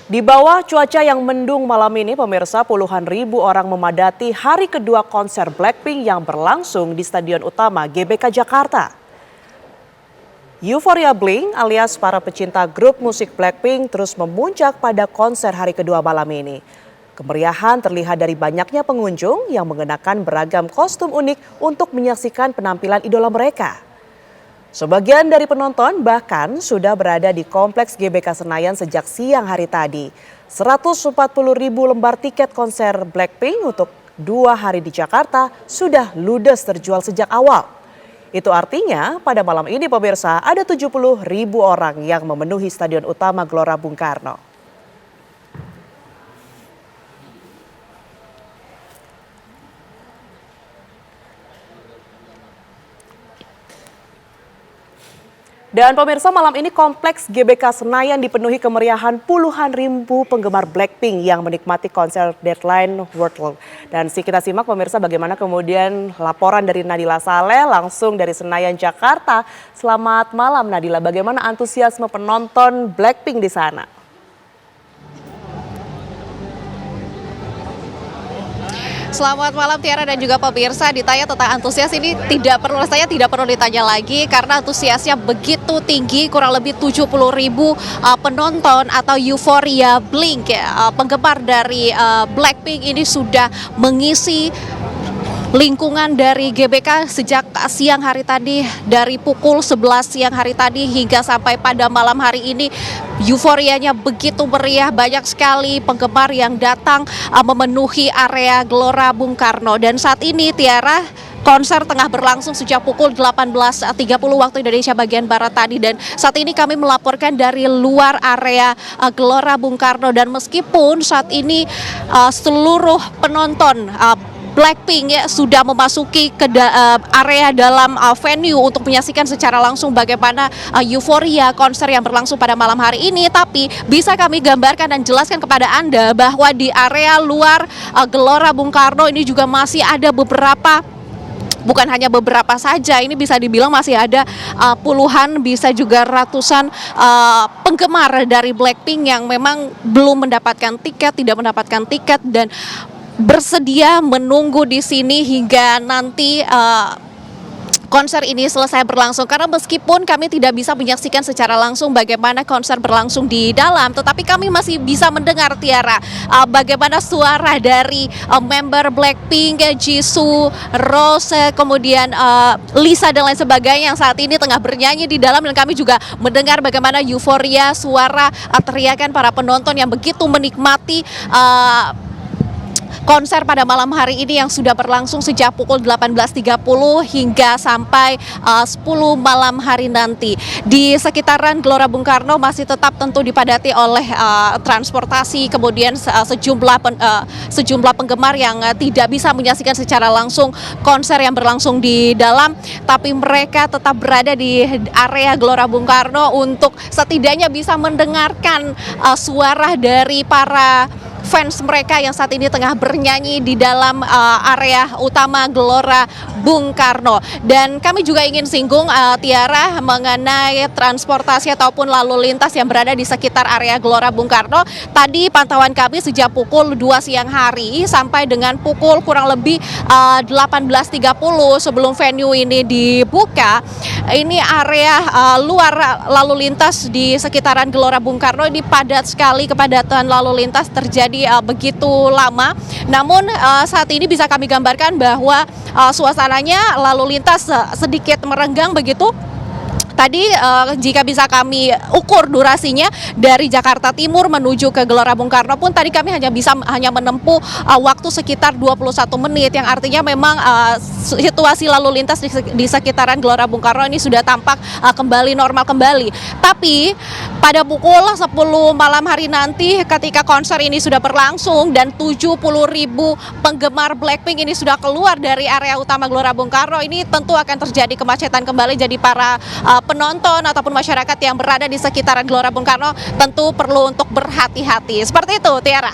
Di bawah cuaca yang mendung malam ini, pemirsa, puluhan ribu orang memadati hari kedua konser Blackpink yang berlangsung di Stadion Utama GBK Jakarta. Euforia Blink alias para pecinta grup musik Blackpink terus memuncak pada konser hari kedua malam ini. Kemeriahan terlihat dari banyaknya pengunjung yang mengenakan beragam kostum unik untuk menyaksikan penampilan idola mereka. Sebagian dari penonton bahkan sudah berada di Kompleks GBK Senayan sejak siang hari tadi. 140.000 lembar tiket konser Blackpink untuk 2 hari di Jakarta sudah ludes terjual sejak awal. Itu artinya pada malam ini pemirsa ada 70.000 orang yang memenuhi Stadion Utama Gelora Bung Karno. Dan pemirsa, malam ini Kompleks GBK Senayan dipenuhi kemeriahan puluhan ribu penggemar Blackpink yang menikmati konser Deadline World. Dan kita simak pemirsa bagaimana kemudian laporan dari Nadila Saleh langsung dari Senayan, Jakarta. Selamat malam Nadila, bagaimana antusiasme penonton Blackpink di sana? Selamat malam Tiara dan juga pemirsa. Ditanya tentang antusias ini tidak perlu ditanya lagi karena antusiasnya begitu tinggi, kurang lebih 70.000 penonton atau Euforia Blink penggemar dari Blackpink ini sudah mengisi lingkungan dari GBK sejak siang hari tadi, dari pukul 11 siang hari tadi hingga sampai pada malam hari ini. Euforianya begitu meriah, banyak sekali penggemar yang datang memenuhi area Gelora Bung Karno. Dan saat ini Tiara, konser tengah berlangsung sejak pukul 18.30 waktu Indonesia bagian Barat tadi, dan saat ini kami melaporkan dari luar area Gelora Bung Karno. Dan meskipun saat ini seluruh penonton Blackpink sudah memasuki ke area dalam venue untuk menyaksikan secara langsung bagaimana euforia konser yang berlangsung pada malam hari ini, tapi bisa kami gambarkan dan jelaskan kepada Anda bahwa di area luar Gelora Bung Karno ini juga masih ada beberapa, bukan hanya beberapa saja, ini bisa dibilang masih ada puluhan, bisa juga ratusan penggemar dari Blackpink yang memang belum mendapatkan tiket, tidak mendapatkan tiket, dan bersedia menunggu di sini hingga nanti konser ini selesai berlangsung. Karena meskipun kami tidak bisa menyaksikan secara langsung bagaimana konser berlangsung di dalam, tetapi kami masih bisa mendengar Tiara bagaimana suara dari member Blackpink, Jisoo, Rose, kemudian Lisa dan lain sebagainya yang saat ini tengah bernyanyi di dalam, dan kami juga mendengar bagaimana euforia suara teriakan para penonton yang begitu menikmati konser pada malam hari ini yang sudah berlangsung sejak pukul 18.30 hingga sampai 10 malam hari nanti. Di sekitaran Gelora Bung Karno masih tetap tentu dipadati oleh transportasi, kemudian sejumlah penggemar yang tidak bisa menyaksikan secara langsung konser yang berlangsung di dalam, tapi mereka tetap berada di area Gelora Bung Karno untuk setidaknya bisa mendengarkan suara dari para fans mereka yang saat ini tengah bernyanyi di dalam area utama Gelora Bung Karno. Dan kami juga ingin singgung Tiara mengenai transportasi ataupun lalu lintas yang berada di sekitar area Gelora Bung Karno. Tadi pantauan kami sejak pukul 2 siang hari sampai dengan pukul kurang lebih 18.30 sebelum venue ini dibuka, ini area luar lalu lintas di sekitaran Gelora Bung Karno ini padat sekali, kepadatan lalu lintas terjadi begitu lama. Namun saat ini bisa kami gambarkan bahwa suasananya lalu lintas sedikit merenggang begitu. Tadi jika bisa kami ukur durasinya dari Jakarta Timur menuju ke Gelora Bung Karno pun tadi kami hanya menempuh waktu sekitar 21 menit, yang artinya memang situasi lalu lintas di sekitaran Gelora Bung Karno ini sudah tampak kembali normal kembali. Tapi pada pukul 10 malam hari nanti ketika konser ini sudah berlangsung dan 70.000 penggemar Blackpink ini sudah keluar dari area utama Gelora Bung Karno, ini tentu akan terjadi kemacetan kembali. Jadi para penonton ataupun masyarakat yang berada di sekitaran Gelora Bung Karno tentu perlu untuk berhati-hati. Seperti itu, Tiara.